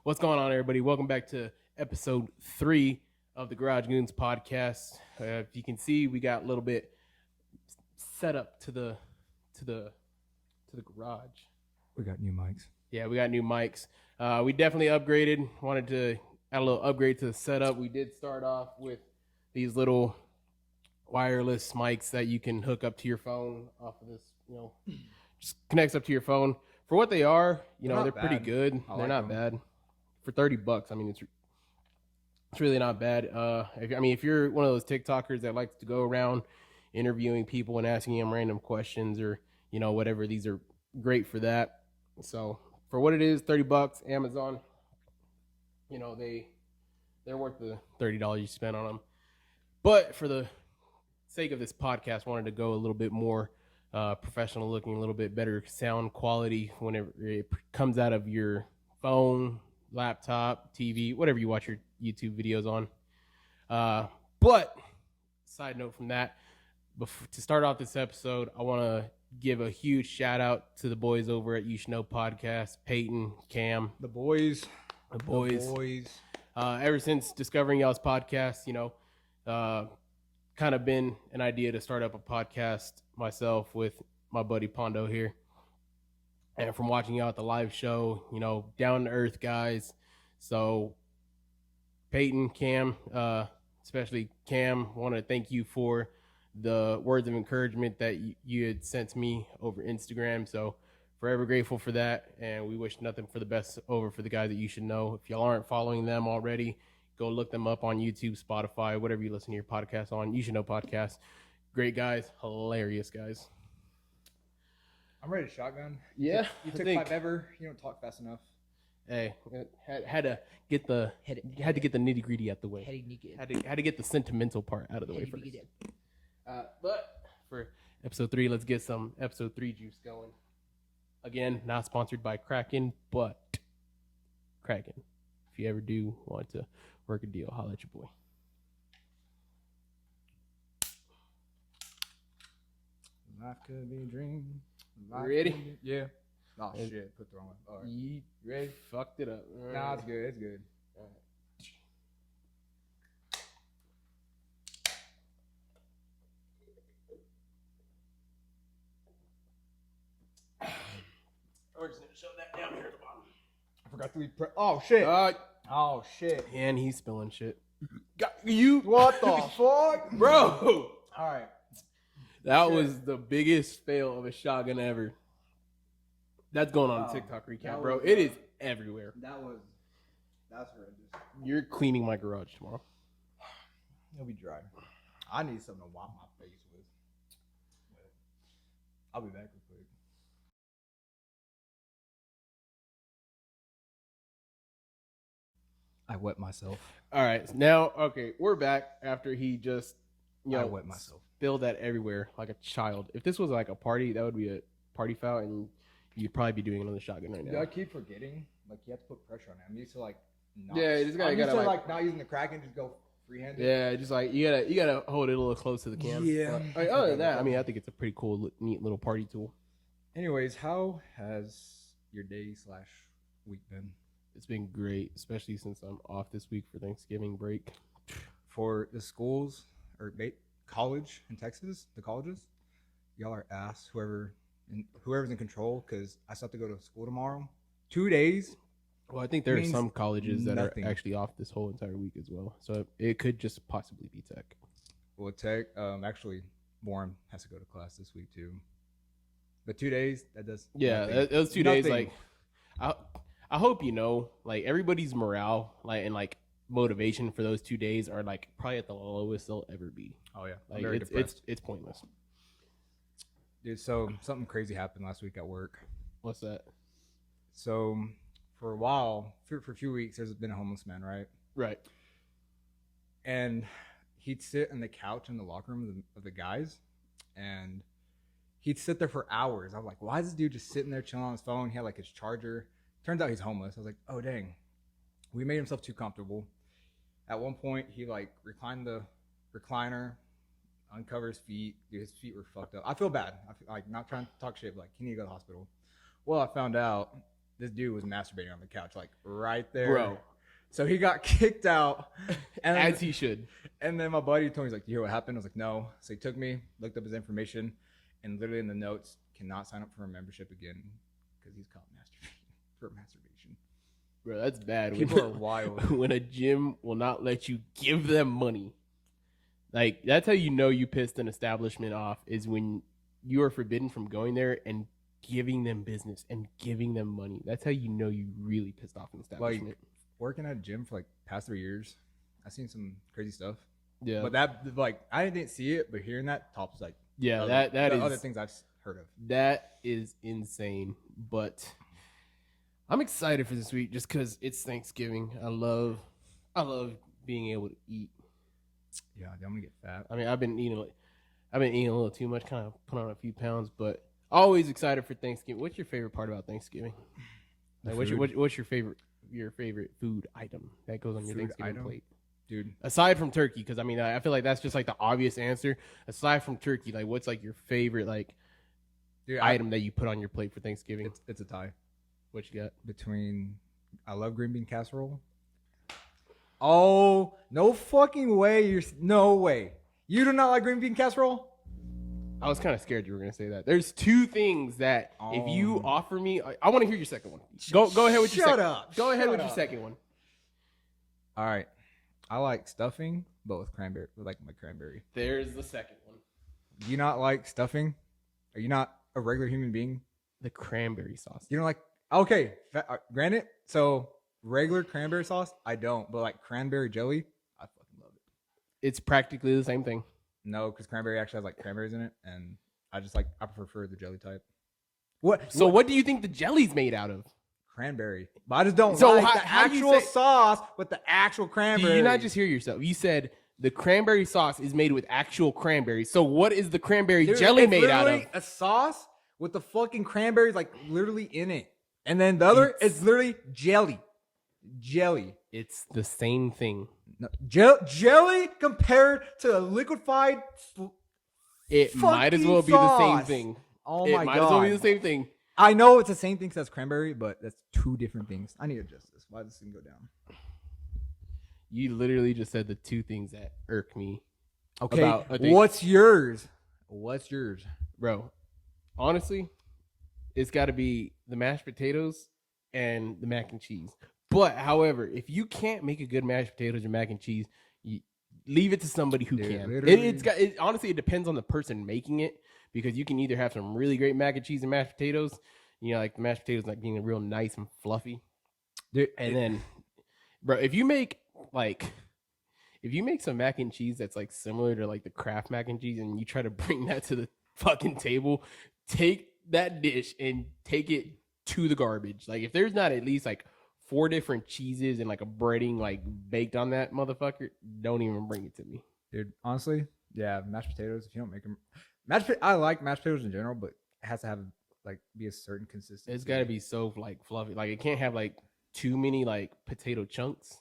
What's going on, everybody? Welcome back to episode 3 of the Goonz podcast. If you can see, we got a little bit set up to the garage. We got new mics. Yeah, we got new mics. We definitely upgraded. Wanted to add a little upgrade to the setup. We did start off with these little wireless mics that you can hook up to your phone off of this. Just connects up to your phone. For what they are, they're pretty good. They're not bad. For $30, I mean, it's really not bad. If you're one of those TikTokers that likes to go around interviewing people and asking them random questions or whatever, these are great for that. So for what it is, $30, Amazon. They're worth the $30 you spent on them. But for the sake of this podcast, wanted to go a little bit more professional looking, a little bit better sound quality whenever it comes out of your phone, laptop, TV, whatever you watch your YouTube videos on. But side note from that, to start off this episode, I want to give a huge shout out to the boys over at You Should Know Podcast, Peyton, Cam. The boys. Ever since discovering y'all's podcast, kind of been an idea to start up a podcast myself with my buddy Pondo here. And from watching y'all at the live show, down to earth guys. So Peyton, Cam, especially Cam, want to thank you for the words of encouragement that you had sent to me over Instagram. So forever grateful for that. And we wish nothing for the best over for the guys that You Should Know. If y'all aren't following them already, go look them up on YouTube, Spotify, whatever you listen to your podcast on. You Should Know Podcast. Great guys, hilarious guys. I'm ready to shotgun. Yeah, you took 5 ever. You don't talk fast enough. Hey, had to get the nitty gritty out the way. Had to get the sentimental part out of the way first. But for episode 3, let's get some episode 3 juice going. Again, not sponsored by Kraken, but Kraken. If you ever do want to work a deal, holla at your boy. Life could be a dream. Ready? Yeah. Oh shit! Put the wrong one. All right. You ready? Fucked it up. Right. Nah, it's good. It's good. All right. We're just gonna shove that down here at the bottom. I forgot to oh shit! Oh shit! And he's spilling shit. Got you? What the fuck, bro? All right. That was the biggest fail of a shotgun ever. That's going on TikTok recap, bro. It is everywhere. That's horrendous. You're cleaning my garage tomorrow. It'll be dry. I need something to wipe my face with. I'll be back real quick. I wet myself. All right, now we're back after he just I wet myself. Spilled that everywhere like a child. If this was like a party, that would be a party foul, and you'd probably be doing it on the shotgun right now. I keep forgetting. Like, you have to put pressure on it. I'm used to not. Yeah, you just gotta not using the crack and just go freehanded. Yeah, just you gotta hold it a little close to the cam. Yeah. But, other than that, I think it's a pretty cool, neat little party tool. Anyways, how has your day/week been? It's been great, especially since I'm off this week for Thanksgiving break. For the schools or college in Texas, the colleges, y'all are ass. Whoever's in control, because I still have to go to school tomorrow. 2 days. Well, I think there are some colleges that are actually off this whole entire week as well. So it could just possibly be Tech. Well, Tech, actually, Bourne has to go to class this week too. But 2 days, that does. Yeah, those 2 days, I hope everybody's morale, and motivation for those 2 days are probably at the lowest they'll ever be. Oh yeah, I'm very depressed. It's pointless. Dude, so something crazy happened last week at work. What's that? So for a while, for a few weeks, there's been a homeless man, right? Right. And he'd sit on the couch in the locker room of the guys, and he'd sit there for hours. I'm like, why is this dude just sitting there chilling on his phone? He had his charger. Turns out he's homeless. I was like, oh dang, we made himself too comfortable. At one point, he reclined the recliner, uncover his feet. Dude, his feet were fucked up. I feel bad. I feel not trying to talk shit, but he need to go to the hospital. Well, I found out this dude was masturbating on the couch, like right there, Bro. So he got kicked out, and As he should. And then my buddy told me, he's like, "You hear what happened?" I was like, "No." So he took me, looked up his information, and literally in the notes, cannot sign up for a membership again because he's caught masturbating for masturbation. Bro, that's bad. People are wild. When a gym will not let you give them money. Like, that's how you know you pissed an establishment off, is when you are forbidden from going there and giving them business and giving them money. That's how you know you really pissed off an establishment. Like, working at a gym for like past 3 years, I've seen some crazy stuff. Yeah. But that, like, I didn't see it, but hearing that tops like yeah, other, that is other things I've heard of. That is insane. But I'm excited for this week just because it's Thanksgiving. I love being able to eat. Yeah, I'm gonna get fat. I mean, I've been eating a little too much, kind of put on a few pounds, but always excited for Thanksgiving. What's your favorite part about Thanksgiving? Like, what's your favorite food item that goes on your Thanksgiving plate? Dude, aside from turkey, because I mean, I feel like that's just like the obvious answer. Aside from turkey, like, what's like your favorite item that you put on your plate for Thanksgiving? It's a tie. What you got? Between, I love green bean casserole. Oh, no fucking way! No way! You do not like green bean casserole? I was kind of scared you were gonna say that. There's two things that if you offer me, I want to hear your second one. Go ahead with your second. Go ahead with your second one. All right. I like stuffing, but with cranberry, my cranberry. There's the second one. You not like stuffing? Are you not a regular human being? The cranberry sauce. You don't like? Okay, granted. So regular cranberry sauce, I don't. But like cranberry jelly, I fucking love it. It's practically the same thing. No, because cranberry actually has like cranberries in it, and I prefer the jelly type. What do you think the jelly's made out of? Cranberry. But I just don't like the actual sauce with the actual cranberry. Do you not just hear yourself? You said the cranberry sauce is made with actual cranberries. So what is the cranberry jelly made out of? A sauce with the fucking cranberries like literally in it. And then the other is literally jelly. Jelly. It's the same thing. No, jelly compared to a liquefied it might as well be the same thing. Oh my god. It might as well be the same thing. I know it's the same thing as cranberry, but that's two different things. I need to adjust this. Why does this thing go down? You literally just said the two things that irk me. Okay, what's yours? Bro, honestly, it's got to be the mashed potatoes and the mac and cheese. But, however, if you can't make a good mashed potatoes or mac and cheese, you leave it to somebody who can. Honestly, it depends on the person making it. Because you can either have some really great mac and cheese and mashed potatoes, like the mashed potatoes like being real nice and fluffy. Dude, and then, bro, if you make some mac and cheese that's like similar to like the Kraft mac and cheese, and you try to bring that to the fucking table, take that dish and take it to the garbage. Like, if there's not at least like 4 different cheeses and like a breading like baked on that motherfucker, don't even bring it to me. Dude, honestly, yeah, mashed potatoes. If you don't make them. I like mashed potatoes in general, but it has to have be a certain consistency. It's got to be so like fluffy. Like, it can't have like too many like potato chunks.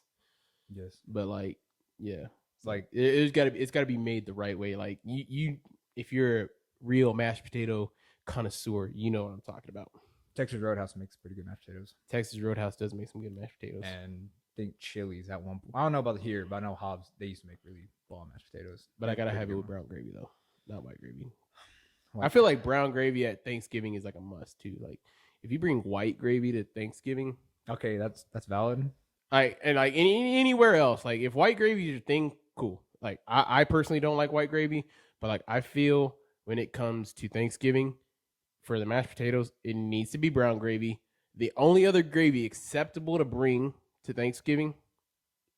Yes, but like, yeah, it's like it's got to be made the right way. Like, you if you're a real mashed potato connoisseur, you know what I'm talking about. Texas Roadhouse makes pretty good mashed potatoes. Texas Roadhouse does make some good mashed potatoes. And I think Chili's at one point. I don't know about here, but I know Hobbs, they used to make really bomb mashed potatoes. But I gotta have it with brown gravy though. Not white gravy. I feel like brown gravy at Thanksgiving is like a must too. Like, if you bring white gravy to Thanksgiving, okay, that's valid. And like anywhere else, like if white gravy is your thing, cool. Like I personally don't like white gravy, but like I feel when it comes to Thanksgiving for the mashed potatoes, it needs to be brown gravy. The only other gravy acceptable to bring to Thanksgiving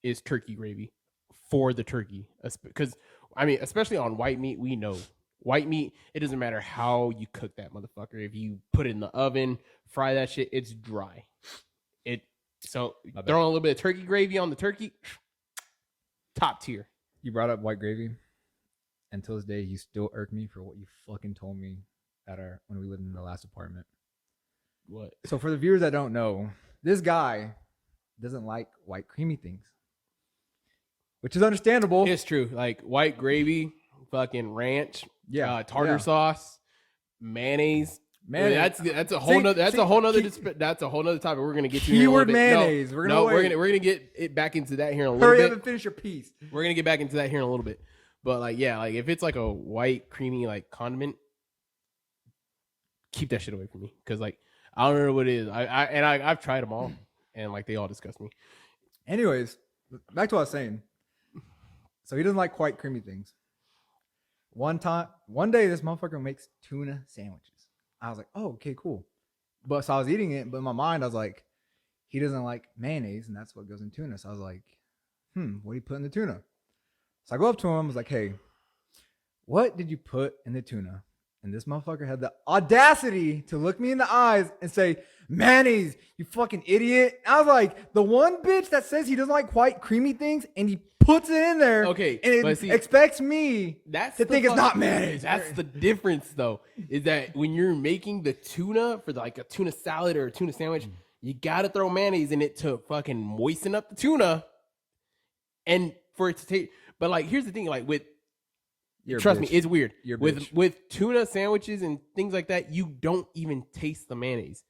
is turkey gravy for the turkey, because I mean, especially on white meat, we know white meat, it doesn't matter how you cook that motherfucker. If you put it in the oven, fry that shit, it's dry. So throwing a little bit of turkey gravy on the turkey, top tier. You brought up white gravy. Until this day, you still irk me for what you fucking told me when we lived in the last apartment. What? So for the viewers that don't know, this guy doesn't like white creamy things, which is understandable. It's true. Like white gravy, fucking ranch, tartar sauce, mayonnaise. Man, that's a whole nother that's a whole nother topic we're gonna get to. Keyword mayonnaise. We're gonna get it back into that here in a little Hurry bit. up and finish your piece. We're gonna get back into that here in a little bit. But like, yeah, like if it's like a white creamy like condiment, keep that shit away from me because like I don't know what it is. I've tried them all and like they all disgust me. Anyways, back to what I was saying. So he doesn't like quite creamy things. One day, this motherfucker makes tuna sandwiches. I was like, oh, okay, cool. But so I was eating it, but in my mind, I was like, he doesn't like mayonnaise, and that's what goes in tuna. So I was like, what do you put in the tuna? So I go up to him, I was like, hey, what did you put in the tuna? And this motherfucker had the audacity to look me in the eyes and say, mayonnaise, you fucking idiot. I was like, the one bitch that says he doesn't like quite creamy things and he puts it in there. Okay. And it expects me to think it's not mayonnaise. That's the difference, though, is that when you're making the tuna for like a tuna salad or a tuna sandwich, you got to throw mayonnaise in it to fucking moisten up the tuna and for it to taste. But like, here's the thing, like trust me, it's weird. With tuna sandwiches and things like that, you don't even taste the mayonnaise.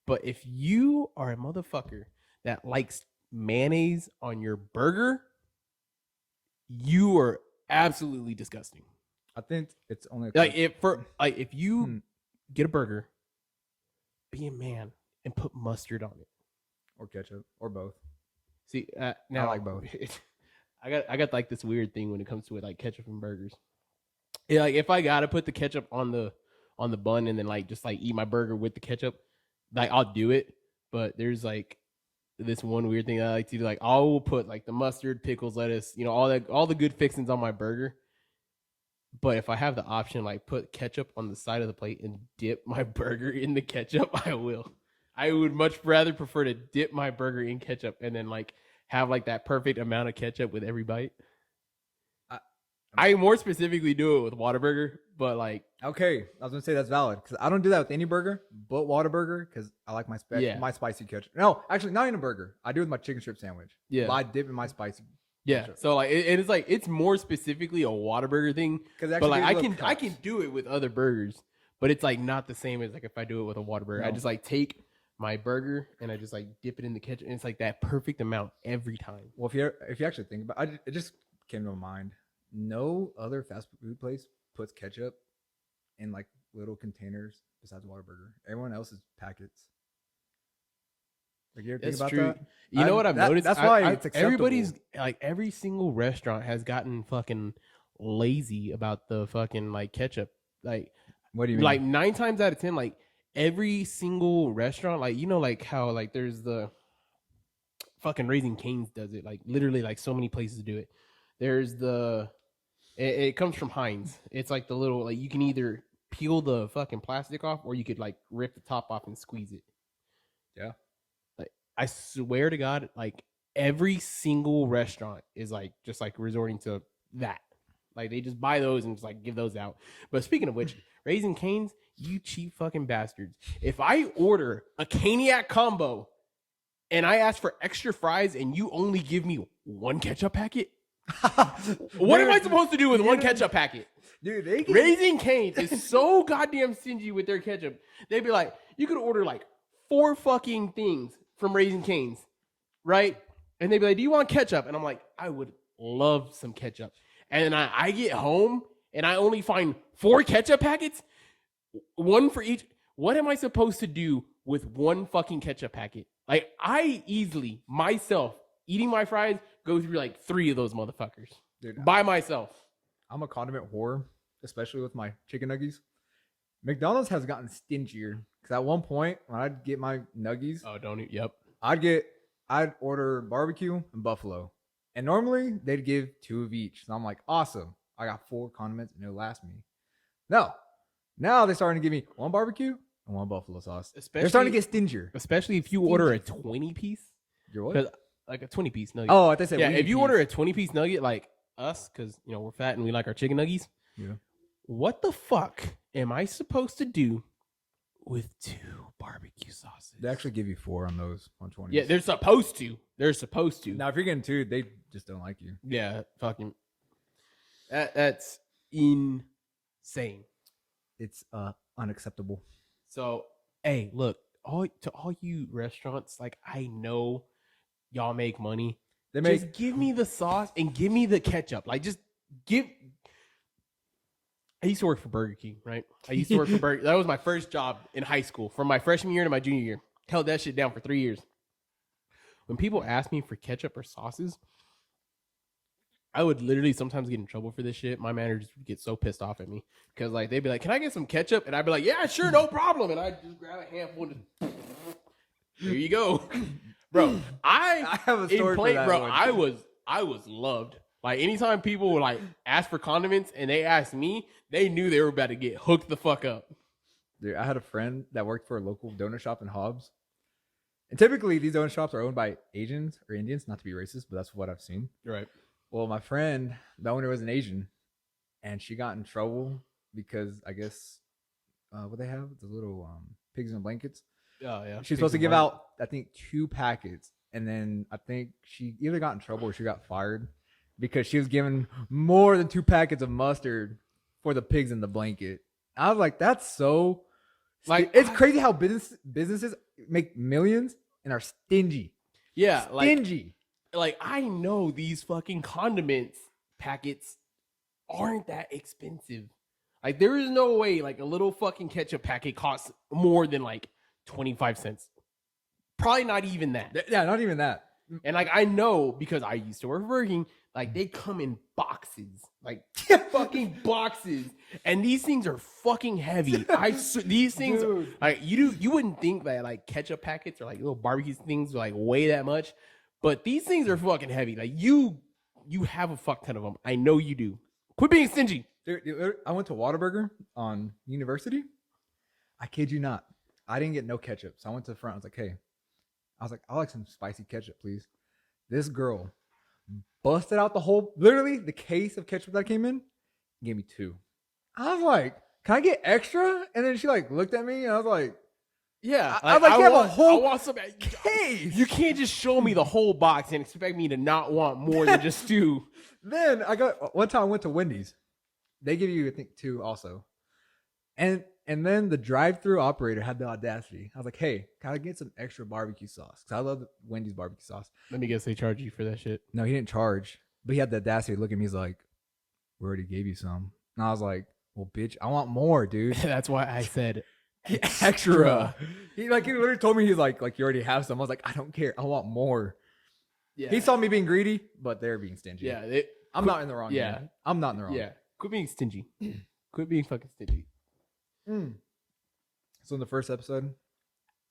But if you are a motherfucker that likes mayonnaise on your burger, you are absolutely disgusting. I think it's only if you get a burger, be a man and put mustard on it or ketchup or both. See, now I like both. I got like this weird thing when it comes to it, like ketchup and burgers. Yeah, like if I gotta put the ketchup on the bun and then like just like eat my burger with the ketchup, like I'll do it. But there's like this one weird thing that I like to do. Like I will put like the mustard, pickles, lettuce, all the good fixings on my burger. But if I have the option, like put ketchup on the side of the plate and dip my burger in the ketchup, I will. I would much rather prefer to dip my burger in ketchup and then like have like that perfect amount of ketchup with every bite. I more specifically do it with Whataburger, but like okay, I was gonna say that's valid because I don't do that with any burger but Whataburger because I like my spicy ketchup. No, actually, not in a burger. I do it with my chicken strip sandwich. Yeah, but I dip in my spicy. Yeah, ketchup. So like it's like it's more specifically a Whataburger thing. But like I can do it with other burgers, but it's like not the same as like if I do it with a Whataburger. No. I just like take my burger and I just like dip it in the ketchup, and it's like that perfect amount every time. Well, if you actually think about it, it just came to my mind. No other fast food place puts ketchup in like little containers besides Whataburger. Everyone else is packets. Like you ever think about that? You know what I've noticed? That's why it's acceptable. Everybody's like every single restaurant has gotten fucking lazy about the fucking like ketchup. Like what do you mean? Like 9 times out of 10, like every single restaurant, like like how like there's the fucking Raising Cane's does it. Like literally like so many places do it. There's it comes from Heinz. It's like the little, like you can either peel the fucking plastic off or you could like rip the top off and squeeze it. Yeah. Like I swear to God, like every single restaurant is like just like resorting to that. Like they just buy those and just like give those out. But speaking of which, Raising Cane's, you cheap fucking bastards. If I order a Caniac combo and I ask for extra fries and you only give me one ketchup packet, what am I supposed to do with one ketchup packet? Dude, Raising Cane's is so goddamn stingy with their ketchup. They'd be like, you could order like 4 fucking things from Raising Cane's, right? And they'd be like, do you want ketchup? And I'm like, I would love some ketchup. And then I get home and I only find 4 ketchup packets, one for each. What am I supposed to do with one fucking ketchup packet? Like I easily myself eating my fries go through like 3 of those motherfuckers. Dude, by myself. I'm a condiment whore, especially with my chicken nuggies. McDonald's has gotten stingier because at one point when I'd get my nuggies, I'd order barbecue and buffalo, and normally they'd give 2 of each. So I'm like, awesome, I got 4 condiments and it'll last me. No, now they're starting to give me 1 barbecue and 1 buffalo sauce. They're starting to get stingier, especially if you order a 20 piece. You're what? Like a 20 piece nugget. Oh, I thought you said if you order a 20 piece nugget like us, because we're fat and we like our chicken nuggies. Yeah. What the fuck am I supposed to do with 2 barbecue sauces? They actually give you 4 on those 120s. Yeah, they're supposed to. They're supposed to. Now, if you're getting 2, they just don't like you. Yeah, fucking. That's insane. It's unacceptable. So, hey, look, all you restaurants, like I know y'all make money. They make Just give me the sauce and give me the ketchup. Like, just give. I used to work for Burger King, right? I used to work for Burger. That was my first job in high school, from my freshman year to my junior year. Held that shit down for 3 years. When people ask me for ketchup or sauces, I would literally sometimes get in trouble for this shit. My managers would get so pissed off at me because like they'd be like, "Can I get some ketchup?" And I'd be like, "Yeah, sure, no problem." And I'd just grab a handful and just, here you go, bro. I have a story for that bro. one. I was loved. Like anytime people would like ask for condiments and they asked me, they knew they were about to get hooked the fuck up. Dude, I had a friend that worked for a local donut shop in Hobbs. And typically these donut shops are owned by Asians or Indians, not to be racist, but that's what I've seen. Right. Well, my friend, the owner was an Asian, and she got in trouble because I guess what they have, the little pigs in blankets. Oh yeah. She's supposed to give out, I think, 2 packets, and then I think she either got in trouble or she got fired because she was giving more than 2 packets of mustard for the pigs in the blanket. I was like, that's so like it's crazy how businesses make millions and are stingy. Yeah, stingy. Like I know these fucking condiments packets aren't that expensive. Like there is no way like a little fucking ketchup packet costs more than like 25 cents. Probably not even that. Yeah, not even that. And like I know because I used to work for Burger King, like they come in boxes, like fucking boxes, and these things are fucking heavy. These things, Dude. like you wouldn't think that like ketchup packets or like little barbecue things like weigh that much, but these things are fucking heavy. Like you have a fuck ton of them. I know you do. Quit being stingy. Dude, I went to Whataburger on University. I kid you not. I didn't get no ketchup, so I went to the front. I was like, "Hey," I like some spicy ketchup, please. This girl busted out literally the case of ketchup that came in, gave me 2. I was like, "Can I get extra?" And then she like looked at me, and I was like, "Yeah." I was like, "You have a whole I want some case. You can't just show me the whole box and expect me to not want more than just 2." Then one time I went to Wendy's. They give you, I think, 2 also. And then the drive-through operator had the audacity. I was like, "Hey, can I get some extra barbecue sauce?" Because I love Wendy's barbecue sauce. Let me guess, they charge you for that shit. No, he didn't charge. But he had the audacity to look at me. He's like, "We already gave you some." And I was like, "Well, bitch, I want more, dude." That's why I said Extra. He literally told me, he's like, "You already have some." I was like, "I don't care. I want more." Yeah. He saw me being greedy, but they're being stingy. Yeah. I'm not in the wrong. Yeah. Man. I'm not in the wrong. Yeah. Quit being stingy. Quit being fucking stingy. So in the first episode,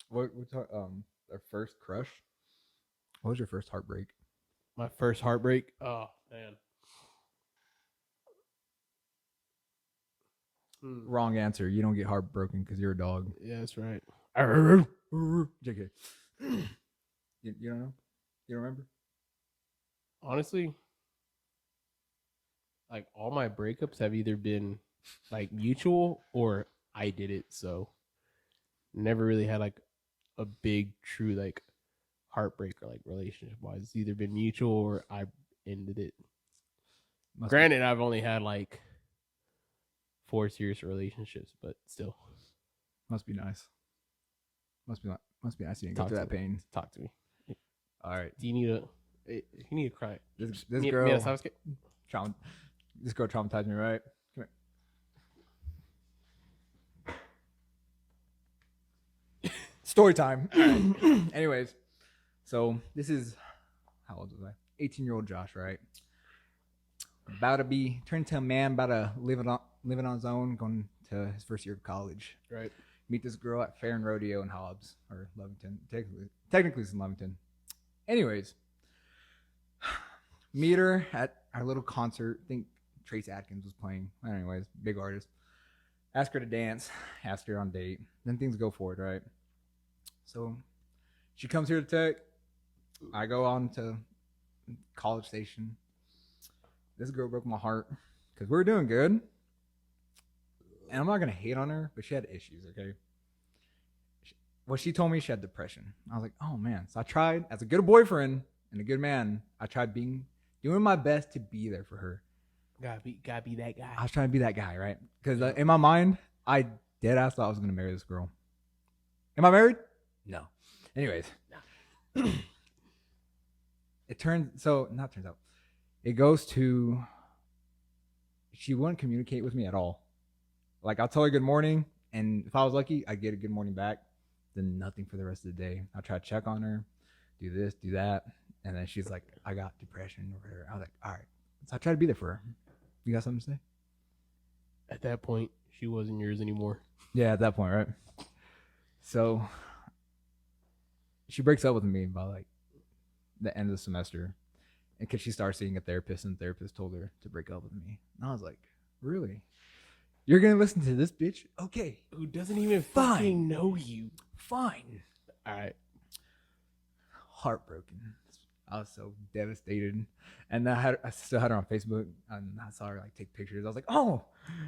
what we talk our first crush. What was your first heartbreak? My first heartbreak. Oh man. Wrong answer. You don't get heartbroken because you're a dog. Yeah, that's right. JK. You don't know? You don't remember? Honestly, like all my breakups have either been like mutual or I did it. So never really had like a big true like heartbreak or like relationship wise. It's either been mutual or I ended it. Granted, I've only had like 4 serious relationships, but still. Must be nice. Must be nice. You didn't go through that pain. Talk to me. All right. Do you need a? You need to cry. This girl. Mira, this girl traumatized me, right? Come here. Story time. Anyways, so this is, how old was I? 18-year-old Josh, right? About to be turned to a man, about to living on his own, going to his first year of college. Right. Meet this girl at Fair and Rodeo in Hobbs or Lovington. Technically it's in Lovington. Anyways, meet her at our little concert. I think Trace Adkins was playing. Anyways, big artist. Ask her to dance. Ask her on a date. Then things go forward, right? So she comes here to Tech. I go on to College Station. This girl broke my heart because we were doing good. And I'm not going to hate on her, but she had issues, okay? Well, she told me she had depression. I was like, oh, man. So I tried, as a good boyfriend and a good man, I tried doing my best to be there for her. Gotta be that guy. I was trying to be that guy, right? Because in my mind, I dead ass thought I was going to marry this girl. Am I married? No. Anyways, it goes to she wouldn't communicate with me at all. Like I'll tell her good morning, and if I was lucky, I get a good morning back. Then nothing for the rest of the day. I'll try to check on her, do this, do that, and then she's like, "I got depression or whatever." I was like, "All right." So I try to be there for her. You got something to say? At that point, she wasn't yours anymore. Yeah, at that point, right? So she breaks up with me by like the end of the semester, and because she started seeing a therapist, and the therapist told her to break up with me. And I was like, "Really? You're gonna listen to this bitch? Okay, Who doesn't even Fine. fucking know you. fine." All right. Heartbroken. I was so devastated, and I still had her on Facebook, and I saw her like take pictures. I was like, "Oh,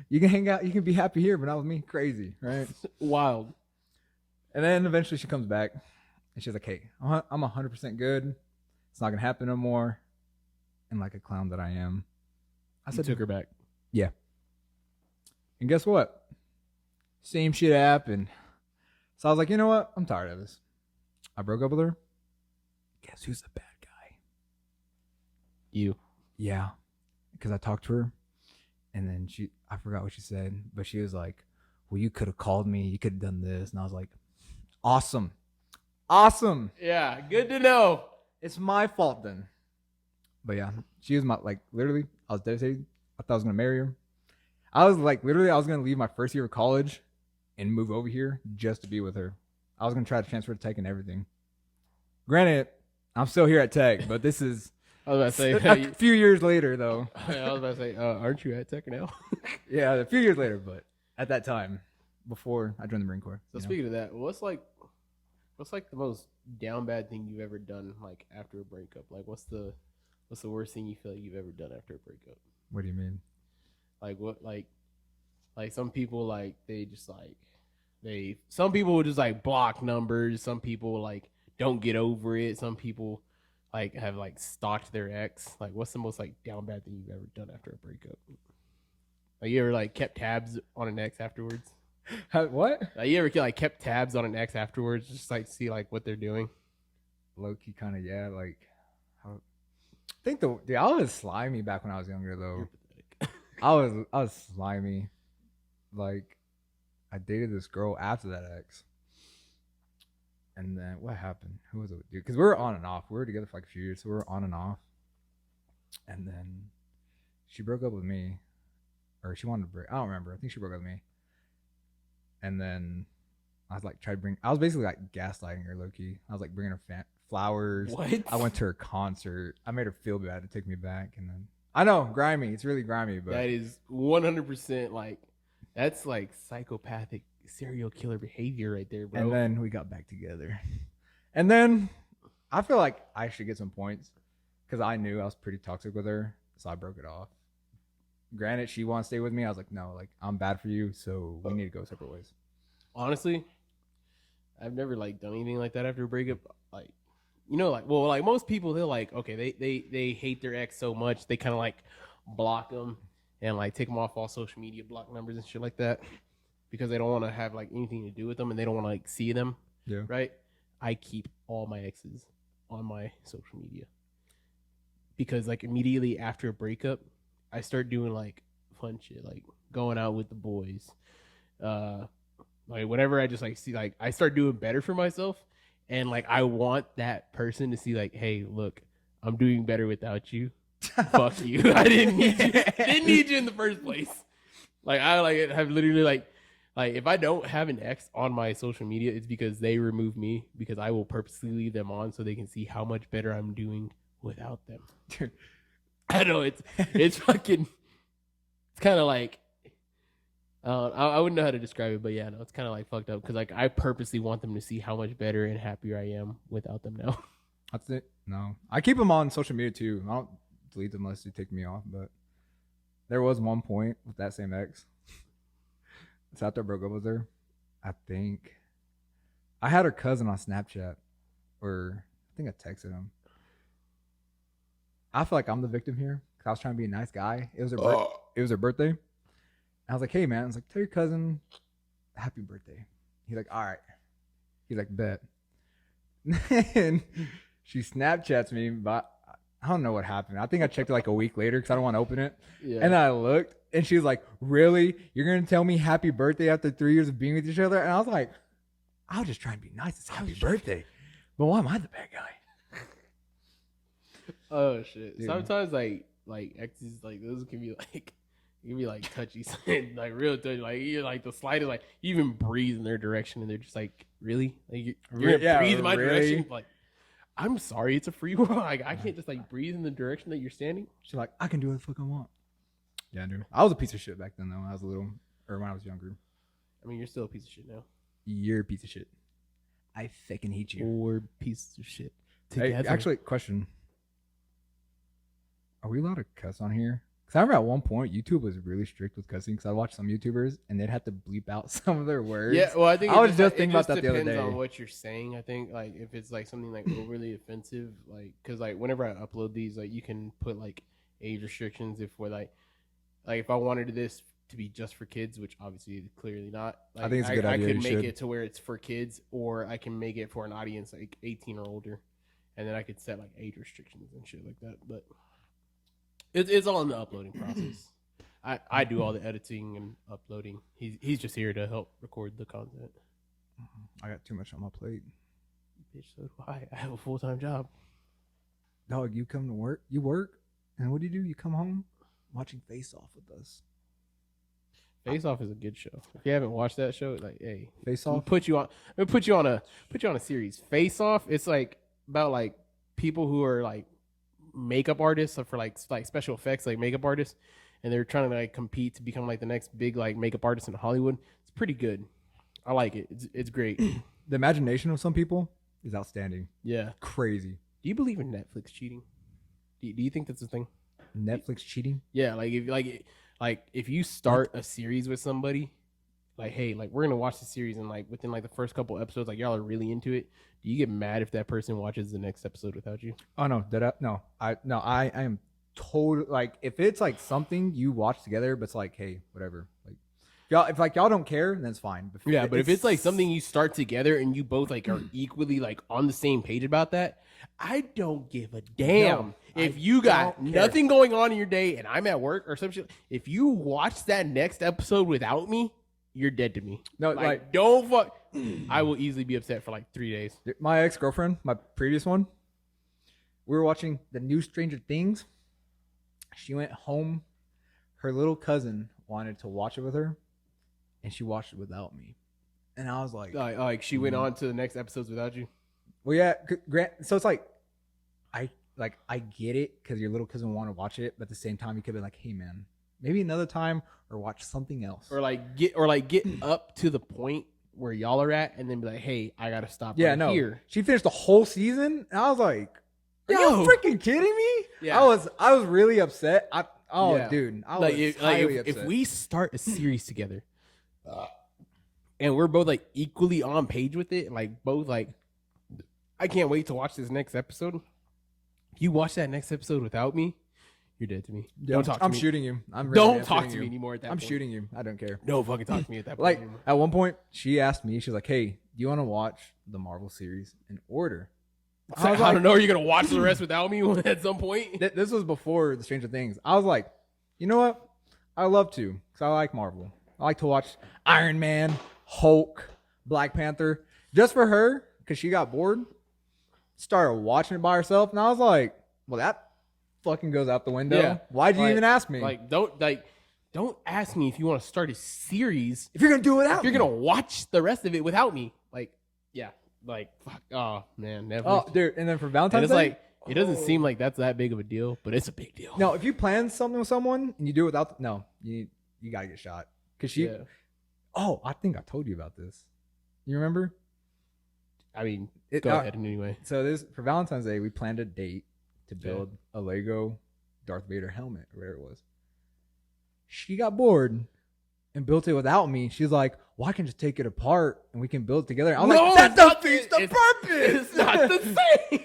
you can hang out, you can be happy here," but not with me. Crazy, right? Wild. And then eventually she comes back, and she's like, "Hey, I'm 100% good. It's not gonna happen no more." And like a clown that I am, I You said, took her back. "Yeah." And guess what? Same shit happened. So I was like, "You know what? I'm tired of this." I broke up with her. Guess who's the bad guy? You. Yeah, because I talked to her, and then I forgot what she said, but she was like, "Well, you could have called me. You could have done this." And I was like, "Awesome. Awesome. Yeah, good to know. It's my fault then." But yeah, she was like, literally, I was devastated. I thought I was going to marry her. I was going to leave my first year of college and move over here just to be with her. I was going to try to transfer to Tech and everything. Granted, I'm still here at Tech, but this is I was about to say. a few years later, though. I was about to say, aren't you at Tech now? Yeah, a few years later, but at that time, before I joined the Marine Corps. So speaking of that, what's like the most down bad thing you've ever done like after a breakup? Like what's the worst thing you feel like you've ever done after a breakup? What do you mean? Like what like some people like some people would just like block numbers, some people like don't get over it, some people like have like stalked their ex. Like what's the most like down bad thing you've ever done after a breakup? Like you ever like kept tabs on an ex afterwards? What? Like you ever like kept tabs on an ex afterwards, just like see like what they're doing? Low key, kind of, yeah. Like, I think I was slimy back when I was younger, though. I was slimy. Like, I dated this girl after that ex, and then what happened? Who was it, dude? Because we were on and off. We were together for like a few years, so we were on and off. And then she broke up with me, or she wanted to break. I don't remember. I think she broke up with me. And then I was like, I was basically like gaslighting her, low key. I was like bringing her flowers. What? I went to her concert. I made her feel bad to take me back, and then I know, grimy. It's really grimy, but that is 100% like that's like psychopathic serial killer behavior right there, bro. And then we got back together. And then I feel like I should get some points because I knew I was pretty toxic with her, so I broke it off. Granted, she wants to stay with me. I was like, no, like I'm bad for you, so we need to go separate ways. Honestly, I've never like done anything like that after a breakup. Like, you know, like well, like most people, they're like, okay, they hate their ex so much they kind of like block them and like take them off all social media, block numbers and shit like that because they don't want to have like anything to do with them and they don't want to like see them. Yeah. Right. I keep all my exes on my social media because like immediately after a breakup, I start doing like fun shit, like going out with the boys, like whatever. I just like see, like I start doing better for myself, and like I want that person to see, like, hey, look, I'm doing better without you. Fuck you. I didn't need you. Didn't need you in the first place. Like I like have literally like if I don't have an ex on my social media, it's because they remove me because I will purposely leave them on so they can see how much better I'm doing without them. Dude, I know it's fucking. It's kind of like I wouldn't know how to describe it, but yeah, no, it's kind of like fucked up because like I purposely want them to see how much better and happier I am without them now. That's it. No, I keep them on social media too. I don't delete them unless you take me off. But there was one point with that same ex. It's after I broke up with her. I think I had her cousin on Snapchat, or I think I texted him. I feel like I'm the victim here because I was trying to be a nice guy. It was her birthday. I was like, hey man, I was like, tell your cousin happy birthday. He's like, all right. He's like, bet. And she Snapchats me, but I don't know what happened. I think I checked it like a week later because I don't want to open it. Yeah. And I looked, and she was like, really? You're going to tell me happy birthday after 3 years of being with each other? And I was like, I was just trying to be nice. It's happy birthday. But why am I the bad guy? Oh shit! Dude. Sometimes like exes like those can be like touchy, like real touchy. Like you like the slightest like you even breathe in their direction and they're just like really like you're gonna breathe in my direction. Like I'm sorry, it's a free world. Like I can't just like breathe in the direction that you're standing. She's like, I can do what the fuck I want. Yeah, dude. I was a piece of shit back then though. When I was little, or when I was younger. I mean, you're still a piece of shit now. You're a piece of shit. I fucking hate you. We're pieces of shit. Hey, actually, question. Are we allowed to cuss on here? Because I remember at one point, YouTube was really strict with cussing. Because I watched some YouTubers, and they'd have to bleep out some of their words. Yeah, well, I think I was just thinking about that the other day. It depends on what you're saying. I think, like, if it's, like, something, like, overly offensive, like, because, like, whenever I upload these, like, you can put, like, age restrictions if we're, like if I wanted this to be just for kids, which obviously clearly not. Like, I think it's a good idea. I could make it to where it's for kids, or I can make it for an audience, like, 18 or older. And then I could set, like, age restrictions and shit like that. But it's all in the uploading process. I do all the editing and uploading. He's just here to help record the content. I got too much on my plate. Bitch, so do I. I have a full-time job. Dog, you come to work, you work, and what do? You come home watching Face Off with us. Face Off is a good show. If you haven't watched that show, like, hey, Face we'll Off. put you on a series. Face Off. It's like about like people who are like makeup artists for like special effects, like makeup artists, and they're trying to like compete to become like the next big like makeup artist in Hollywood. It's pretty good. I like it. It's great. The imagination of some people is outstanding. Yeah. Crazy. Do you believe in Netflix cheating? Do you think that's a thing? Netflix cheating? Yeah, if you start a series with somebody, like, hey, like we're gonna watch the series, and like within like the first couple episodes, like y'all are really into it. Do you get mad if that person watches the next episode without you? Oh no, I am totally like if it's like something you watch together, but it's like, hey, whatever, like y'all don't care, then it's fine. But if it's like something you start together and you both like are equally like on the same page about that, I don't give a damn. No, if you got nothing going on in your day and I'm at work or some shit. If you watch that next episode without me, you're dead to me. No, like don't fuck. I will easily be upset for like 3 days. My ex-girlfriend, my previous one, we were watching the new Stranger Things. She went home. Her little cousin wanted to watch it with her, and she watched it without me. And I was like she went on to the next episodes without you. Well, yeah. So it's like, I get it because your little cousin want to watch it, but at the same time, you could be like, hey man, maybe another time, or watch something else, or get up to the point where y'all are at, and then be like, hey, I gotta stop. Here. She finished the whole season, and I was like, are you freaking kidding me? Yeah. I was really upset. Dude, I was highly upset. If we start a series together, and we're both like equally on page with it, like both like, I can't wait to watch this next episode. If you watch that next episode without me, you're dead to me. Yeah, don't talk to me. I'm shooting you. Don't talk to me anymore at that point. I'm shooting you. I don't care. No fucking talk to me at that point. Like, at one point, she asked me, she's like, hey, do you want to watch the Marvel series in order? I don't know. Are you going to watch the rest without me at some point? This was before the Stranger Things. I was like, you know what? I love to, because I like Marvel. I like to watch Iron Man, Hulk, Black Panther, just for her, because she got bored. Started watching it by herself, and I was like, well, that fucking goes out the window. Yeah. Why'd you even ask me? Don't ask me if you want to start a series. If you're gonna do it without me. If you're gonna watch the rest of it without me. Fuck. Oh man, never. Oh, dude, and then for Valentine's Day, it doesn't seem like that's that big of a deal, but it's a big deal. No, if you plan something with someone and you do it without, you gotta get shot. Cause oh, I think I told you about this. You remember? I mean, go ahead anyway. So for Valentine's Day, we planned a date to build a Lego Darth Vader helmet, or whatever it was. She got bored and built it without me. She's like, well, I can just take it apart and we can build it together. I'm like, that defeats the purpose. It's not the same.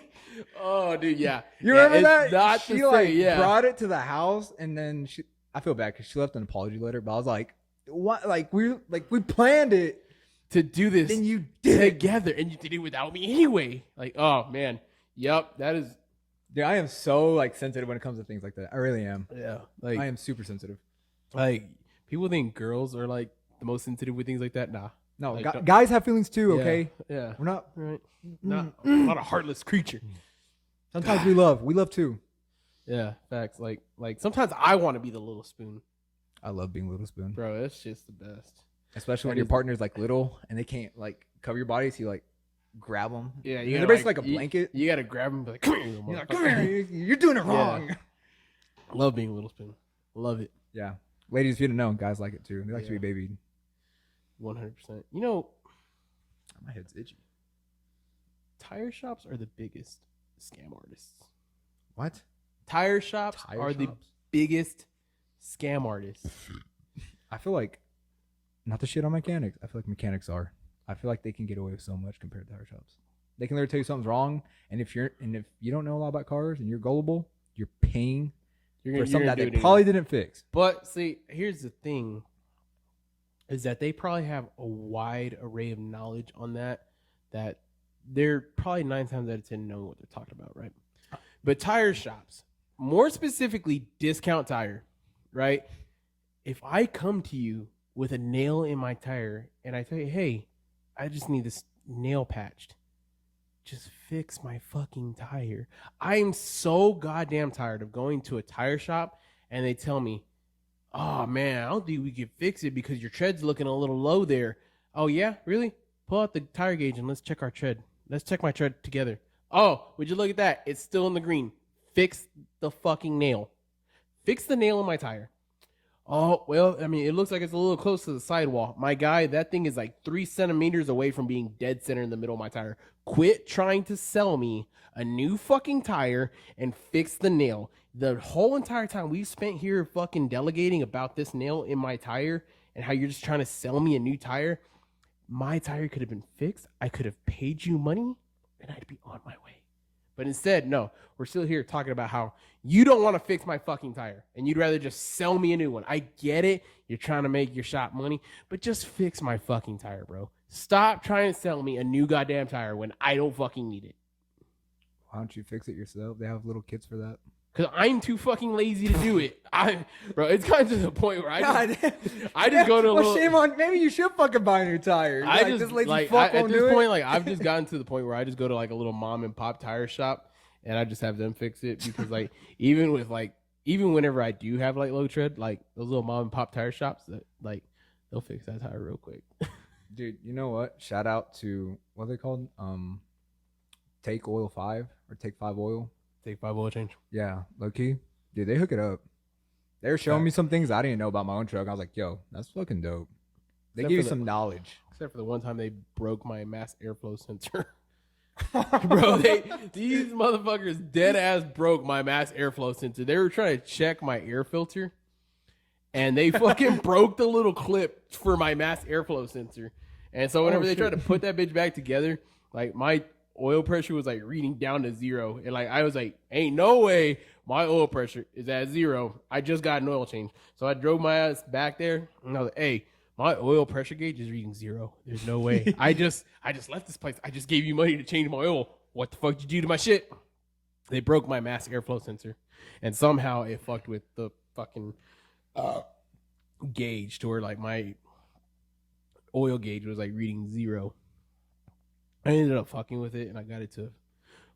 Oh, dude, yeah. You remember that? Not she brought it to the house, and then I feel bad because she left an apology letter, but I was like, what? Like we planned it to do this Then you did it. together, and you did it without me anyway. Like, oh man, yep, that is. Dude, I am so like sensitive when it comes to things like that. I really am. Yeah, like I am super sensitive. Like people think girls are like the most sensitive with things like that. Nah, No, like, guys have feelings too. yeah, Okay, yeah, we're not. right. I'm not a heartless creature. Sometimes we love too. Yeah, facts. Like sometimes I want to be the little spoon, I love being little spoon, bro. It's just the best. especially when That your is- partner's like little and they can't like cover your body, so you like grab them. Yeah, they're basically like a blanket. You gotta grab them, and be like, come here, You're like, motherfucker." come here, you're doing it Yeah. wrong. Love being a little spoon. Love it. Yeah, ladies, if you didn't know, guys like it too. They like to Yeah. be babied. 100%. You know, My head's itchy. tire shops are the biggest scam artists. What? Tire shops Tire are the shops? biggest scam artists. I feel like, not the shit on mechanics. I feel like mechanics are. I feel like they can get away with so much compared to tire shops. They can literally tell you something's wrong, and if you don't know a lot about cars and you're gullible, you're paying for something that they probably didn't fix. But see, here's the thing: is that they probably have a wide array of knowledge on that. That they're probably 9 times out of 10 know what they're talking about, right? But tire shops, more specifically, Discount Tire, right? If I come to you with a nail in my tire and I tell you, hey, I just need this nail patched, just fix my fucking tire. I am so goddamn tired of going to a tire shop and they tell me, oh man, I don't think we can fix it because your tread's looking a little low there. Oh yeah, really? Pull out the tire gauge and let's check our tread. Let's check my tread together. Oh, would you look at that? It's still in the green. Fix the fucking nail. Fix the nail in my tire. Oh, well, I mean, it looks like it's a little close to the sidewall. My guy, that thing is like 3 centimeters away from being dead center in the middle of my tire. Quit trying to sell me a new fucking tire and fix the nail. The whole entire time we've spent here fucking delegating about this nail in my tire and how you're just trying to sell me a new tire, my tire could have been fixed. I could have paid you money and I'd be on my way. But instead, no, we're still here talking about how you don't want to fix my fucking tire and you'd rather just sell me a new one. I get it. You're trying to make your shop money, but just fix my fucking tire, bro. Stop trying to sell me a new goddamn tire when I don't fucking need it. Why don't you fix it yourself? They have little kits for that. Because I'm too fucking lazy to do it. Bro, it's gotten to the point where I just go to a little... shame on... Maybe you should fucking buy a new tire. This lazy fuck at won't this do point, it. like, I've just gotten to the point where I just go to like a little mom and pop tire shop and I just have them fix it because like even whenever I do have like low tread, like those little mom and pop tire shops that like they'll fix that tire real quick. Dude, you know what? Shout out to... What are they called? Take Oil 5 or Take 5 Oil. Take 5 oil change. Yeah, low key. Dude, they hook it up. They were showing me some things I didn't know about my own truck. I was like, yo, that's fucking dope. They Except give you for some knowledge. Except for the one time they broke my mass airflow sensor. Bro, these motherfuckers dead ass broke my mass airflow sensor. They were trying to check my air filter and they fucking broke the little clip for my mass airflow sensor. And so whenever they tried to put that bitch back together, like my oil pressure was like reading down to 0. And like I was like, ain't no way my oil pressure is at 0. I just got an oil change. So I drove my ass back there and I was like, hey, my oil pressure gauge is reading 0. There's no way. I just left this place. I just gave you money to change my oil. What the fuck did you do to my shit? They broke my mass airflow sensor. And somehow it fucked with the fucking gauge to where like my oil gauge was like reading 0. I ended up fucking with it and I got it to